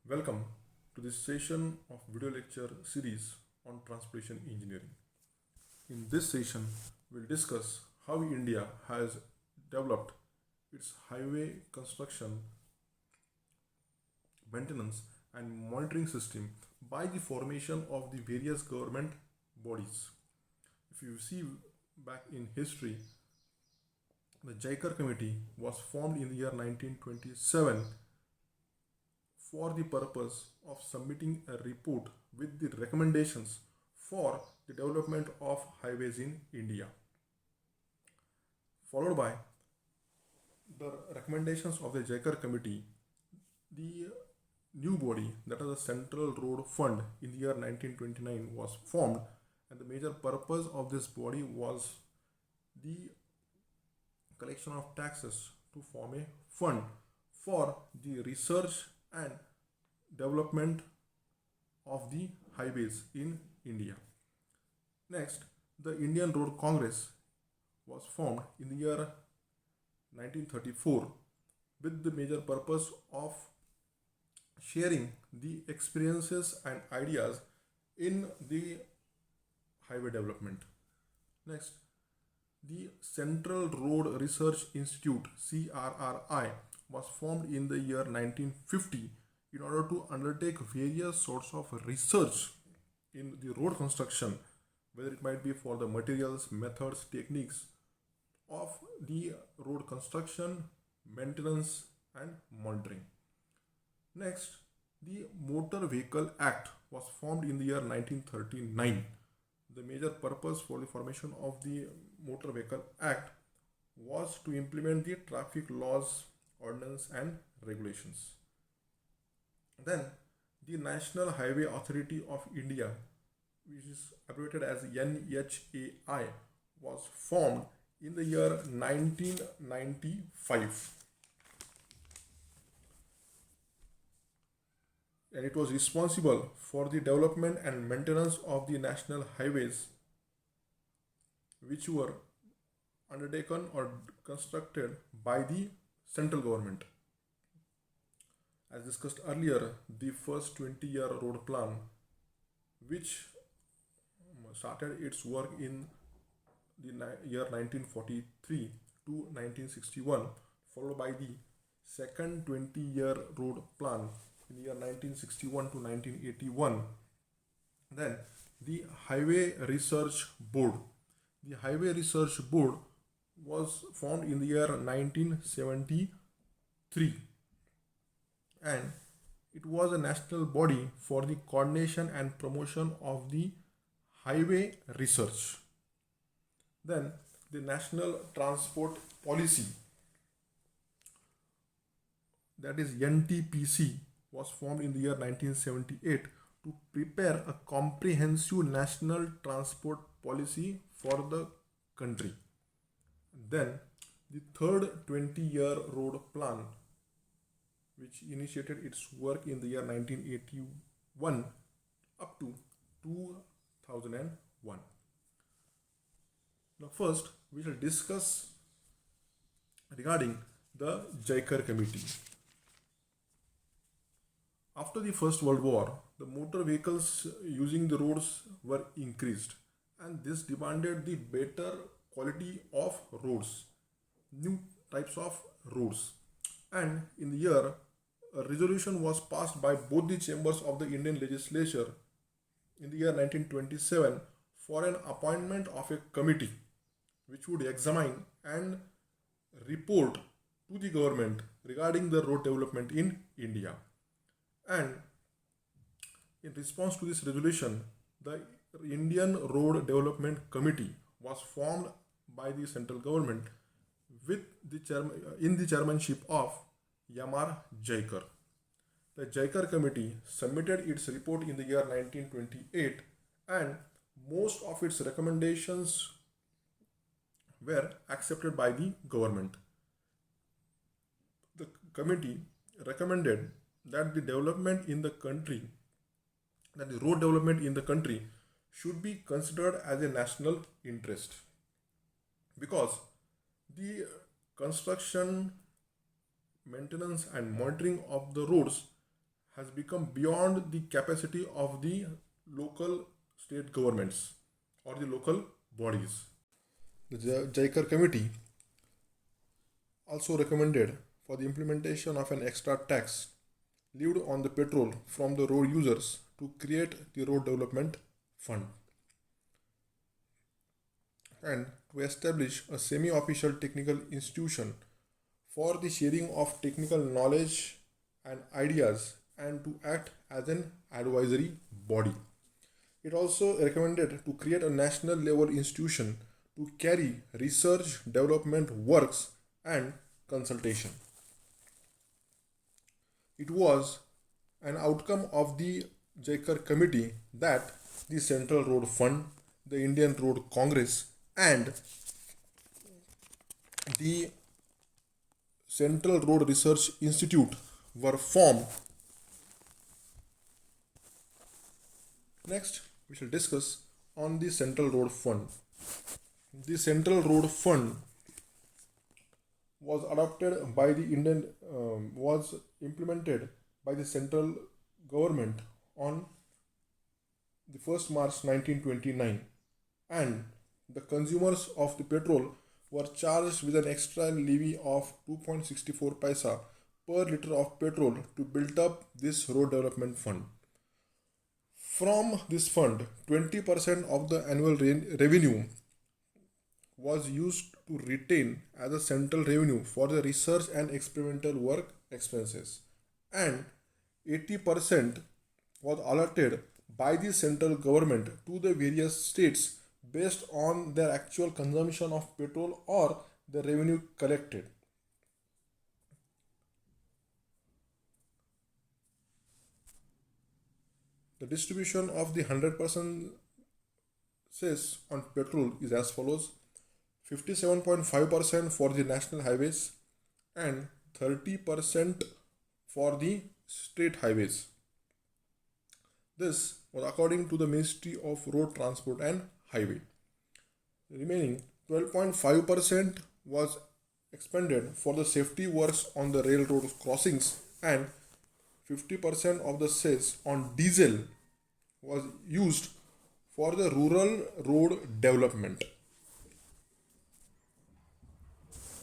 Welcome to this session of video lecture series on transportation engineering. In this session, we'll discuss how India has developed its highway construction, maintenance, and monitoring system by the formation of the various government bodies. If you see back in history, the Jaikar Committee was formed in the year 1927 for the purpose of submitting a report with the recommendations for the development of highways in India. Followed by the recommendations of the Jaikar Committee, the new body, that is the Central Road Fund, in the year 1929 was formed, and the major purpose of this body was the collection of taxes to form a fund for the research and development of the highways in India. Next, the Indian Road Congress was formed in the year 1934 with the major purpose of sharing the experiences and ideas in the highway development. Next, the Central Road Research Institute CRRI was formed in the year 1950 in order to undertake various sorts of research in the road construction, whether it might be for the materials, methods, techniques of the road construction, maintenance, and monitoring. Next, the Motor Vehicle Act was formed in the year 1939. The major purpose for the formation of the Motor Vehicle Act was to implement the traffic laws, ordinance, and regulations. Then, the National Highway Authority of India, which is abbreviated as NHAI, was formed in the year 1995, and it was responsible for the development and maintenance of the national highways which were undertaken or constructed by the central government. As discussed earlier, the first 20-year road plan, which started its work in the year 1943 to 1961, followed by the second 20-year road plan in the year 1961 to 1981. Then the Highway Research Board. The Highway Research Board was formed in the year 1973, and it was a national body for the coordination and promotion of the highway research. Then the National Transport Policy, that is NTPC, was formed in the year 1978 to prepare a comprehensive national transport policy for the country. Then the third 20-year road plan, which initiated its work in the year 1981 up to 2001. Now, first, we shall discuss regarding the Jaikar Committee. After the First World War, the motor vehicles using the roads were increased, and this demanded the better quality of roads, new types of roads. And in the year, a resolution was passed by both the chambers of the Indian legislature in the year 1927 for an appointment of a committee which would examine and report to the government regarding the road development in India. And in response to this resolution, the Indian Road Development Committee was formed by the central government with in the chairmanship of Yamar Jaikar. The Jaikar Committee submitted its report in the year 1928, and most of its recommendations were accepted by the government. The committee recommended that the development in the country, that the road development in the country should be considered as a national interest, because the construction, maintenance, and monitoring of the roads has become beyond the capacity of the local state governments or the local bodies. The Jaikar Committee also recommended for the implementation of an extra tax levied on the petrol from the road users to create the Road Development Fund and to establish a semi official technical institution for the sharing of technical knowledge and ideas and to act as an advisory body. It also recommended to create a national level institution to carry research, development works, and consultation. It was an outcome of the Jaikar Committee that the Central Road Fund, the Indian Road Congress, and the Central Road Research Institute were formed. Next, we shall discuss on the Central Road Fund. The Central Road Fund was adopted by the was implemented by the central government on the 1st March 1929, and the consumers of the petrol were charged with an extra levy of 2.64 paisa per liter of petrol to build up this road development fund. From this fund, 20% of the annual revenue was used to retain as a central revenue for the research and experimental work expenses, and 80% was allotted by the central government to the various states based on their actual consumption of petrol or the revenue collected. The distribution of the 100% cess on petrol is as follows: 57.5% for the national highways and 30% for the state highways. This was according to the Ministry of Road Transport and Highway. The remaining 12.5% was expended for the safety works on the railroad crossings, and 50% of the cess on diesel was used for the rural road development.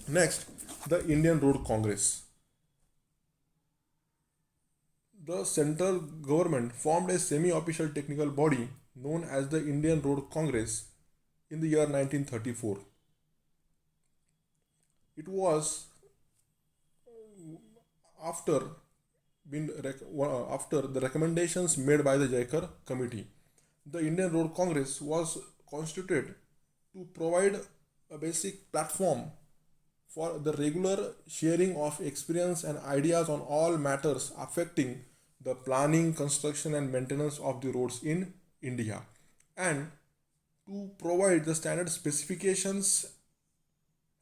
Next, the Indian Road Congress. The central government formed a semi-official technical body known as the Indian Road Congress in the year 1934. It was after after the recommendations made by the Jaikar Committee. The Indian Road Congress was constituted to provide a basic platform for the regular sharing of experience and ideas on all matters affecting the planning, construction, and maintenance of the roads in India, and to provide the standard specifications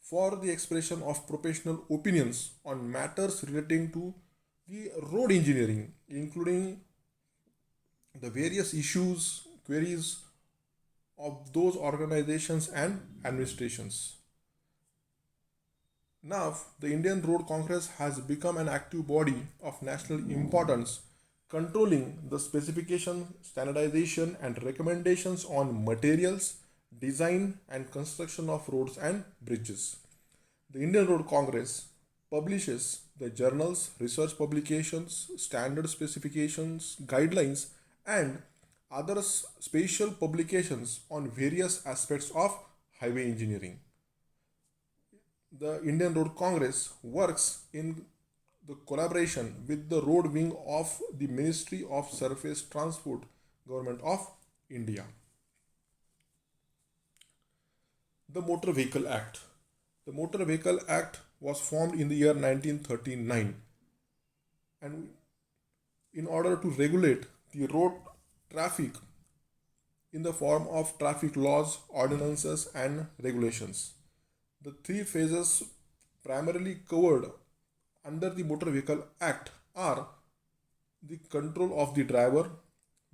for the expression of professional opinions on matters relating to the road engineering, including the various issues, queries of those organizations and administrations. Now, the Indian Road Congress has become an active body of national importance, controlling the specification, standardization, and recommendations on materials, design, and construction of roads and bridges. The Indian Road Congress publishes the journals, research publications, standard specifications, guidelines, and other special publications on various aspects of highway engineering. The Indian Road Congress works in the collaboration with the road wing of the Ministry of Surface Transport, Government of India. The Motor Vehicle Act. The Motor Vehicle Act was formed in the year 1939, and in order to regulate the road traffic in the form of traffic laws, ordinances, and regulations. The three phases primarily covered under the Motor Vehicle Act are the control of the driver,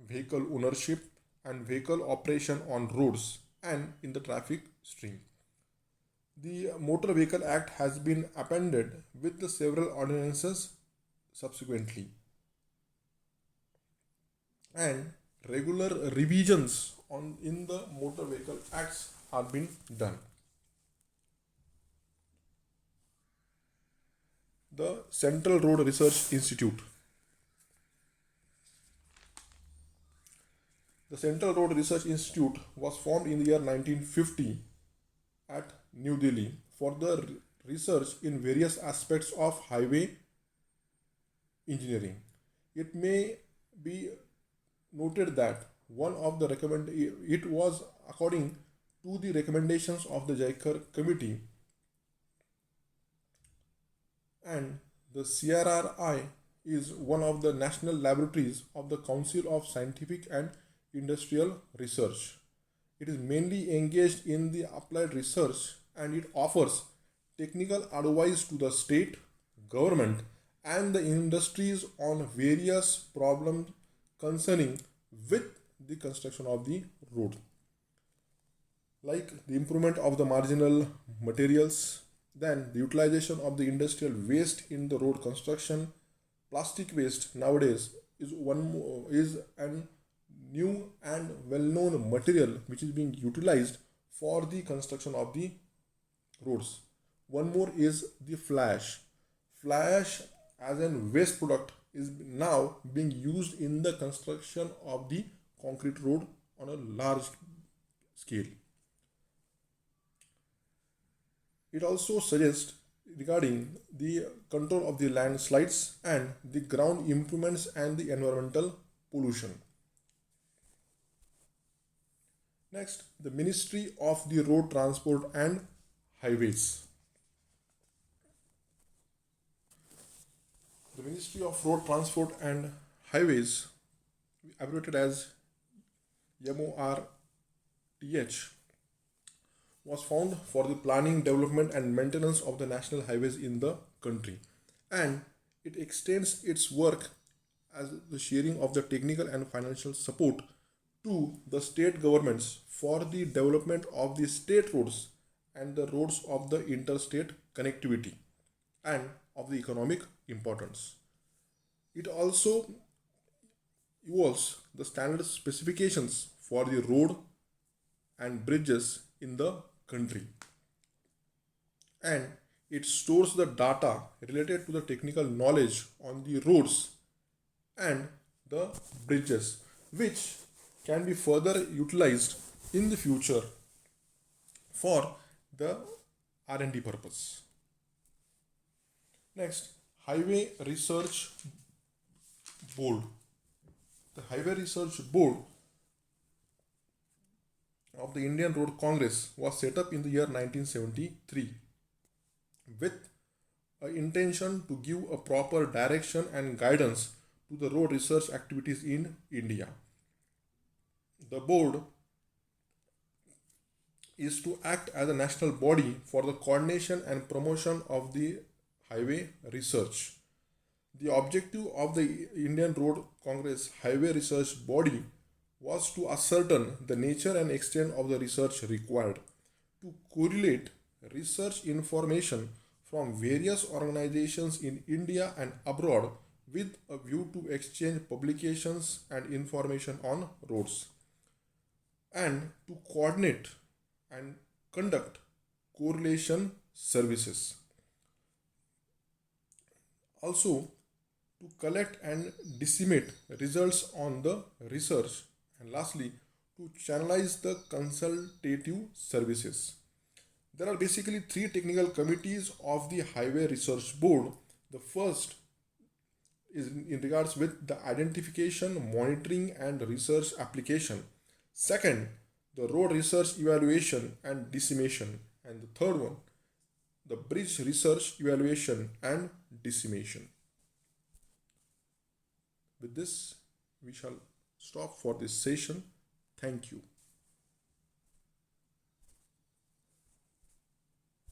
vehicle ownership, and vehicle operation on roads and in the traffic stream. The Motor Vehicle Act has been appended with the several ordinances subsequently. and regular revisions on in the motor vehicle acts are being done. The Central Road Research Institute. The Central Road Research Institute was formed in the year 1950 at New Delhi for the research in various aspects of highway engineering. It may be noted that one of the recommend it was according to the recommendations of the Jaikar Committee, and the CRRI is one of the national laboratories of the Council of Scientific and Industrial Research. It is mainly engaged in the applied research and it offers technical advice to the state, government, and the industries on various problems concerning with the construction of the road, like the improvement of the marginal materials, then the utilization of the industrial waste in the road construction. Plastic waste nowadays is an new and well-known material which is being utilized for the construction of the roads. One more is the flash. Flash as a waste product is now being used in the construction of the concrete road on a large scale. It also suggests regarding the control of the landslides and the ground improvements and the environmental pollution. Next, the Ministry of the Road Transport and Highways. The Ministry of Road Transport and Highways, abbreviated as MORTH, was found for the planning, development, and maintenance of the national highways in the country, and it extends its work as the sharing of the technical and financial support to the state governments for the development of the state roads and the roads of the interstate connectivity and of the economic importance. It also evolves the standard specifications for the road and bridges in the country, and it stores the data related to the technical knowledge on the roads and the bridges, which can be further utilized in the future for the R&D purpose. Next, Highway Research Board. The Highway Research Board of the Indian Road Congress was set up in the year 1973 with an intention to give a proper direction and guidance to the road research activities in India. The board is to act as a national body for the coordination and promotion of the highway research. The objective of the Indian Road Congress Highway Research Body was to ascertain the nature and extent of the research required, to correlate research information from various organizations in India and abroad with a view to exchange publications and information on roads, and to coordinate and conduct correlation services. Also, to collect and disseminate results on the research, and lastly, to channelize the consultative services. There are basically three technical committees of the Highway Research Board. The first is in regards with the identification, monitoring, and research application. Second, the road research evaluation and dissemination. And the third one, the bridge research evaluation and dissemination. With this, we shall stop for this session. Thank you.